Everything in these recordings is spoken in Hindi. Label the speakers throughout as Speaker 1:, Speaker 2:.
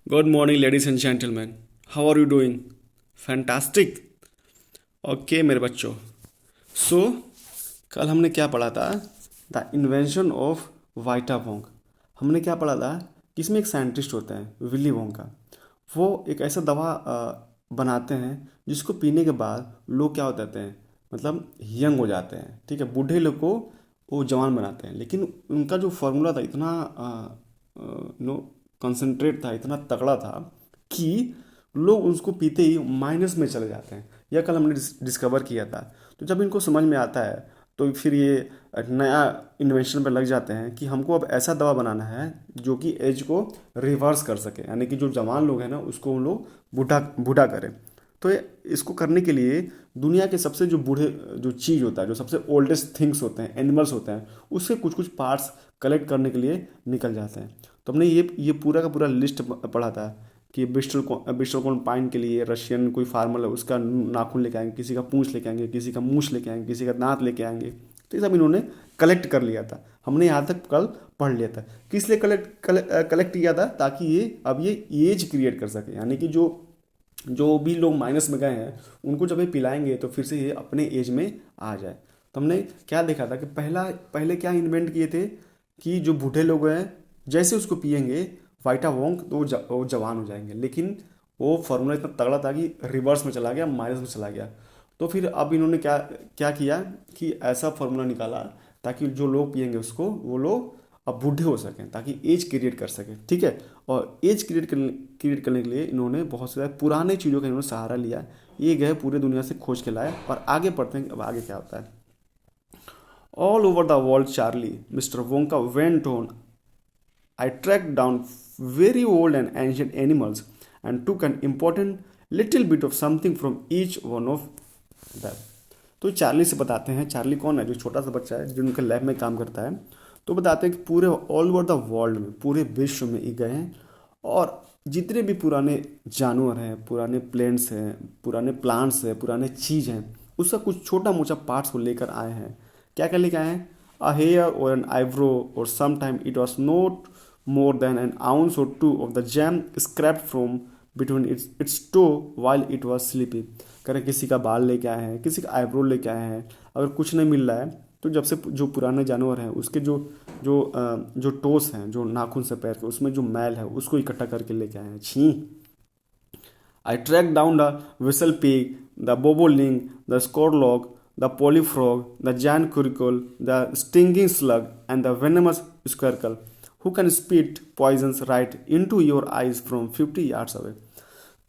Speaker 1: Good morning, ladies and gentlemen. How are you doing? Fantastic. Okay मेरे बच्चों. सो कल हमने क्या पढ़ा था? The invention of Vita Wonk. हमने क्या पढ़ा था कि इसमें एक साइंटिस्ट होता है विली वोंग का. वो एक ऐसा दवा बनाते हैं जिसको पीने के बाद लोग क्या हो जाते हैं, मतलब यंग हो जाते हैं. ठीक है, बूढ़े लोग को वो जवान बनाते हैं. लेकिन उनका जो फार्मूला था इतना नो कंसंट्रेट था, इतना तगड़ा था कि लोग उसको पीते ही माइनस में चले जाते हैं. यह कल हमने डिस्कवर किया था. तो जब इनको समझ में आता है तो फिर ये नया इन्वेंशन पे लग जाते हैं कि हमको अब ऐसा दवा बनाना है जो कि एज को रिवर्स कर सके, यानी कि जो जवान लोग हैं ना उसको उन लोग बूढ़ा बूढ़ा करें. तो इसको करने के लिए दुनिया के सबसे जो बूढ़े जो चीज़ होता है, जो सबसे ओल्डेस्ट थिंग्स होते हैं, एनिमल्स होते हैं, उससे कुछ कुछ पार्ट्स कलेक्ट करने के लिए निकल जाते हैं. तो हमने ये पूरा का पूरा लिस्ट पढ़ा था कि बिस्टरकॉन पाइन के लिए रशियन कोई फार्मर है, उसका नाखून लेके आएंगे, किसी का पूंछ लेके आएंगे, किसी का मूछ लेके आएंगे, किसी का दांत लेके आएंगे. तो ये सब इन्होंने कलेक्ट कर लिया था. हमने यहाँ तक कल पढ़ लिया था. किस लिए कलेक्ट किया था? ताकि ये अब ये एज क्रिएट कर सके, यानी कि जो जो भी लोग माइनस में गए हैं उनको जब ये पिलाएंगे तो फिर से ये अपने एज में आ जाए. तो हमने क्या देखा था कि पहले क्या इन्वेंट किए थे कि जो बूढ़े लोग हैं जैसे उसको पियेंगे वाइटा वोंग तो वो जवान हो जाएंगे. लेकिन वो फार्मूला इतना तगड़ा था कि रिवर्स में चला गया, माइनस में चला गया. तो फिर अब इन्होंने क्या क्या किया कि ऐसा फार्मूला निकाला ताकि जो लोग पियेंगे उसको वो लोग अब बूढ़े हो सकें, ताकि एज क्रिएट कर सकें. ठीक है. और एज क्रिएट करने के लिए इन्होंने बहुत सारे पुराने चीज़ों का इन्होंने सहारा लिया. ये गए पूरे दुनिया से खोज के लाए और आगे पढ़ते हैं कि अब आगे क्या होता है. All over the world Charlie mister Wonka went on. I tracked down very old and ancient animals and took an important little bit of something from each one of them. तो चार्ली से बताते हैं. चार्ली कौन है? जो छोटा सा बच्चा है जो उनके लैब में काम करता है. तो बताते हैं कि पूरे ऑल ओवर द वर्ल्ड में, पूरे विश्व में ये गए हैं और जितने भी पुराने जानवर हैं, पुराने प्लेन्ट्स हैं, पुराने प्लांट्स हैं, पुराने चीज़ हैं, उसका कुछ छोटा मोटा पार्ट्स को लेकर आए हैं. क्या क्या लेकर आए हैं? A hair or an eyebrow, or sometimes it was not more than an ounce or two of the jam scraped from between its toe while it was sleepy. करें किसी का बाल लेके आए हैं, किसी का आईब्रो लेके आए हैं. अगर कुछ नहीं मिल रहा है तो जब से जो पुराने जानवर हैं उसके जो जो जो टोस हैं, जो नाखून से पैर के, उसमें जो मैल है उसको इकट्ठा करके लेके आए हैं. छी. I tracked down the whistle pig, the bobolink, the squirrel, the polyfrog, the giant curricle, the stinging slug, and the venomous squircle, who can spit poisons right into your eyes from 50 yards away.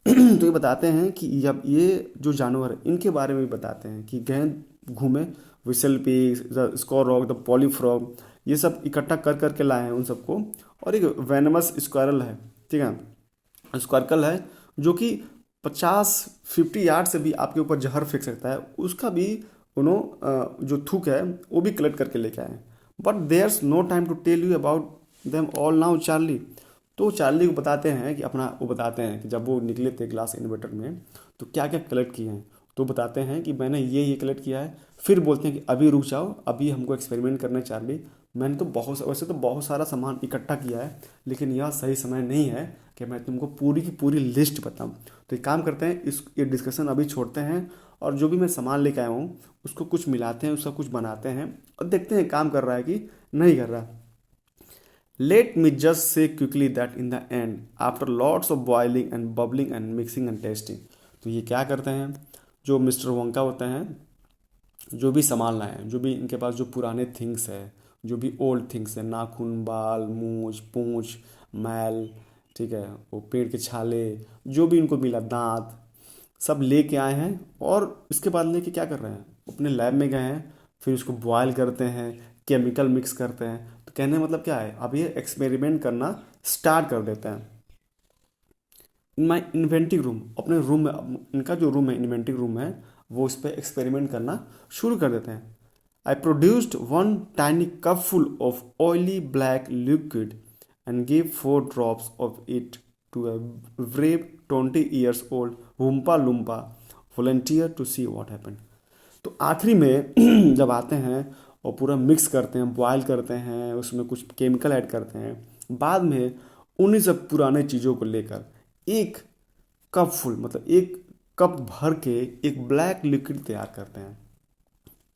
Speaker 1: तो ये बताते हैं कि जब ये जो जानवर हैं इनके बारे में भी बताते हैं कि गए घूमे, विसल पिग, द स्कॉरॉक, द पॉलीफ्रॉग, ये सब इकट्ठा कर करके लाए हैं उन सबको. और एक वेनमस स्क्वायरल है. ठीक है, स्क्वार्कल है जो कि 50-50 यार्ड से भी आपके ऊपर जहर फेंक सकता है. उसका भी उन्होंने जो थूक है वो भी कलेक्ट करके लेके आए. But there's no time to tell you about them all now Charlie. तो चार्ली को बताते हैं कि अपना वो बताते हैं कि जब वो निकले थे ग्लास इन्वर्टर में तो क्या क्या कलेक्ट किए हैं. तो बताते हैं कि मैंने ये कलेक्ट किया है. फिर बोलते हैं कि अभी रुक जाओ, अभी हमको एक्सपेरिमेंट करना है चार्ली. मैंने तो वैसे तो बहुत सारा सामान इकट्ठा किया है, लेकिन यह सही समय नहीं है कि मैं तुमको पूरी की पूरी लिस्ट बताऊं. तो एक काम करते हैं, ये डिस्कशन अभी छोड़ते हैं और जो भी मैं सामान लेके आया हूँ उसको कुछ मिलाते हैं, उसका कुछ बनाते हैं और देखते हैं काम कर रहा है कि नहीं कर रहा. Let me just say quickly that in the end, after lots of boiling and bubbling and mixing and tasting, तो ये क्या करते हैं, जो मिस्टर वोंका होते हैं, जो भी सामान लाए हैं, जो भी इनके पास जो पुराने थिंग्स है, जो भी ओल्ड थिंग्स है, नाखून, बाल, मूछ, पूंछ, मैल, ठीक है, वो पेड़ के छाले, जो भी इनको मिला, दांत, सब लेके आए हैं. और इसके बाद लेके क्या कर रहे हैं, अपने लैब में गए हैं, फिर उसको बॉयल करते हैं, केमिकल मिक्स करते हैं. तो कहने का मतलब क्या है, अब ये एक्सपेरिमेंट करना स्टार्ट कर देते हैं. इन माई इन्वेंटिंग रूम, अपने रूम में, इनका जो रूम है, इन्वेंटिंग रूम है, वो इस पर एक्सपेरिमेंट करना शुरू कर देते हैं. I produced one tiny cup full of oily black liquid and give 4 drops of it to a brave 20 years old वुम्पा Loompa volunteer to see what happened. तो आखिरी में जब आते हैं और पूरा मिक्स करते हैं, बॉयल करते हैं, उसमें कुछ केमिकल ऐड करते हैं, बाद में उन्हीं सब पुराने चीज़ों को लेकर एक कप फुल, मतलब एक कप भर के एक ब्लैक लिक्विड तैयार करते हैं।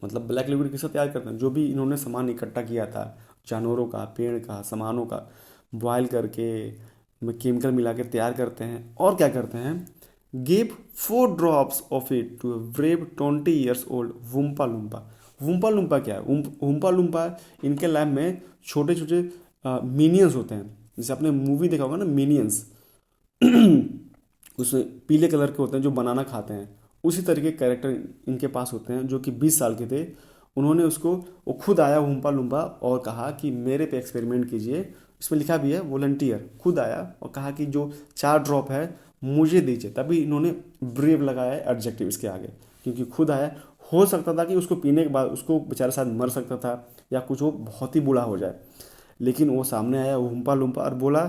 Speaker 1: मतलब ब्लैक लिक्विड किससे तैयार करते हैं? जो भी इन्होंने सामान इकट्ठा किया था, जानवरों का, पेड़ का, सामानों का, बॉयल करके केमिकल मिला के तैयार करते हैं। और क्या करते हैं? Give 4 drops of it to brave 20 years old वुम्पा Lumpa. Wumpa Lumpa क्या है? वुम्पा लुम्पा इनके लैब में छोटे छोटे मिनियंस होते हैं। जैसे आपने मूवी देखा होगा ना, मिनियंस उसमें पीले कलर के होते हैं जो बनाना खाते हैं। उसी तरीके के कैरेक्टर इनके पास होते हैं, जो कि 20 साल के थे। उन्होंने उसको, वो खुद आया हुम्पा लुम्पा और कहा कि मेरे पे एक्सपेरिमेंट कीजिए। इसमें लिखा भी है वॉलंटियर, खुद आया और कहा कि जो 4 ड्रॉप है मुझे दीजिए। तभी इन्होंने ब्रेव लगाया है एडजेक्टिव इसके आगे, क्योंकि खुद आया। हो सकता था कि उसको पीने के बाद उसको बेचारा शायद मर सकता था या कुछ वो बहुत ही बुरा हो जाए, लेकिन वो सामने आया हुम्पा लुम्पा और बोला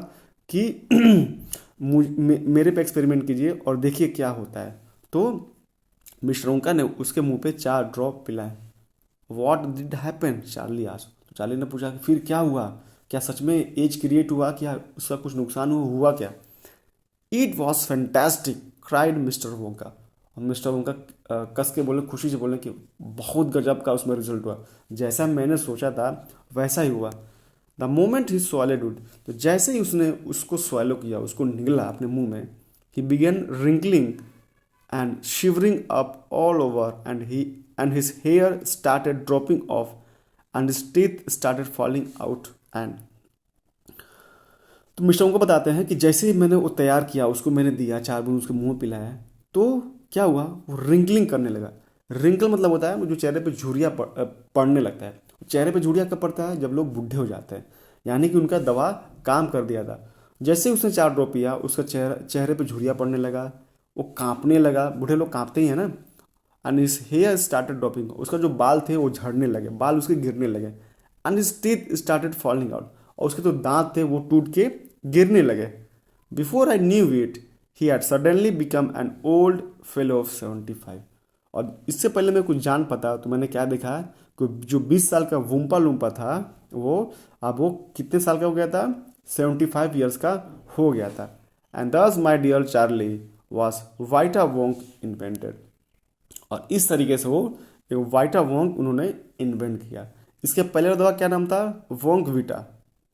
Speaker 1: कि मेरे पे एक्सपेरिमेंट कीजिए और देखिए क्या होता है। तो मिस्टर ओंका ने उसके मुंह पे 4 ड्रॉप पिलाए। What did happen? चार्ली आज। तो चार्ली ने पूछा कि फिर क्या हुआ? क्या सच में एज क्रिएट हुआ? क्या उसका कुछ नुकसान हुआ क्या? It was fantastic cried mister Wonka. और मिस्टर वोंका कस के बोले, खुशी से बोले कि बहुत गजब का उसमें रिजल्ट हुआ, जैसा मैंने सोचा था वैसा ही हुआ। The moment he swallowed it, तो जैसे ही उसने उसको swallow किया, उसको निगला अपने मुंह में, he began wrinkling and shivering up all over and his hair started dropping off and his teeth started falling out and तो मिस्टर को बताते हैं कि जैसे ही मैंने वो तैयार किया, उसको मैंने दिया 4 बूंद, उसके मुंह में पिलाया, तो क्या हुआ? वो रिंकलिंग करने लगा। रिंकल मतलब होता है जो चेहरे पे झुर्रियाँ पड़ने लगता है। चेहरे पे झुर्रियाँ कब पड़ता है? जब लोग बूढ़े हो जाते हैं, यानी कि उनका दवा काम कर दिया था। जैसे उसने 4 ड्रॉप पिया, उसका चेहरे पे झुर्रियाँ पड़ने लगा, वो कांपने लगा। बूढ़े लोग कांपते ही हैं ना। And his hair started dropping, उसका जो बाल थे वो झड़ने लगे, बाल उसके गिरने लगे। And his teeth started falling out, और उसके जो दांत थे वो टूट के गिरने लगे। Before I knew it he had suddenly become an old fellow of 75। और इससे पहले मैं कुछ जान पाता तो मैंने क्या देखा कि जो 20 साल का वुम्पा लुम्पा था वो कितने साल का हो गया था? 75 ईयर्स का हो गया था। And this my dear Charlie was Vita Wonk invented. और इस तरीके से वो एक वाइटा वोंग उन्होंने इन्वेंट किया। इसके पहले दवा क्या नाम था? वोंग वीटा,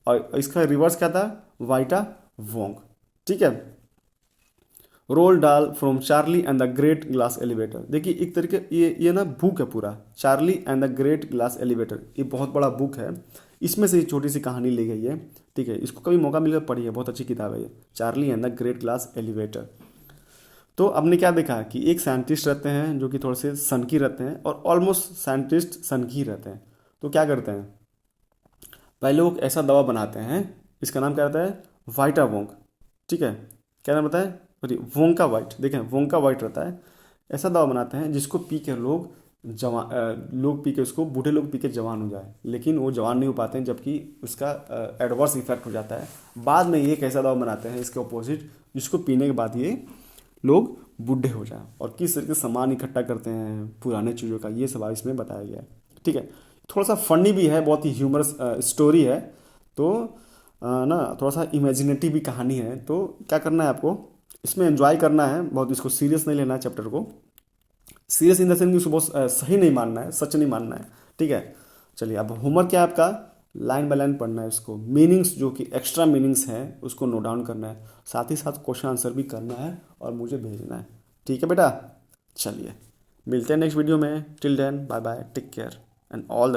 Speaker 1: और इसका रिवर्स क्या था? वाइटा वोंग। ठीक है। रोल डाल from Charlie and the great glass elevator. देखिए एक तरीके ये ना बुक है पूरा, Charlie and the great glass elevator. ये बहुत बड़ा बुक है, इसमें से छोटी सी कहानी ली गई है। ठीक है, इसको कभी मौका मिलेगा पढ़िए, बहुत अच्छी किताब है ये, Charlie and the great glass elevator. तो हमने क्या देखा कि एक साइंटिस्ट रहते हैं जो कि थोड़े से सनकी रहते हैं, और ऑलमोस्ट साइंटिस्ट सनकी रहते हैं। तो क्या करते हैं? पहले वो ऐसा दवा बनाते हैं, इसका नाम क्या रहता है? वाइटा वोंग। ठीक है, क्या नाम बताया? Sorry, Wonka white. देखें, वोंका वाइट रहता है। ऐसा दवा बनाते हैं जिसको पी के लोग पी के उसको, बूढ़े लोग पी के जवान हो जाए, लेकिन वो जवान नहीं हो पाते हैं, जबकि उसका एडवर्स इफेक्ट हो जाता है। बाद में ये एक ऐसा दवा बनाते हैं इसके ऑपोजिट, जिसको पीने के बाद ये लोग बूढ़े हो जाए। और किस तरीके से सामान इकट्ठा करते हैं पुराने चीज़ों का, ये सब इसमें बताया गया है। ठीक है, थोड़ा सा फनी भी है, बहुत ही ह्यूमरस स्टोरी है। तो ना थोड़ा सा इमेजिनेटिव भी कहानी है। तो क्या करना है आपको, इसमें एंजॉय करना है, बहुत इसको सीरियस नहीं लेना है चैप्टर को। सीरियस इन द सेंस कि उसको बहुत सही नहीं मानना है, सच नहीं मानना है। ठीक है, चलिए अब होमवर्क क्या है आपका? लाइन बाय लाइन पढ़ना है इसको, मीनिंग्स जो कि एक्स्ट्रा मीनिंग्स हैं उसको नोट डाउन करना है, साथ ही साथ क्वेश्चन आंसर भी करना है और मुझे भेजना है। ठीक है बेटा, चलिए मिलते हैं नेक्स्ट वीडियो में। Till then bye bye, take care and all the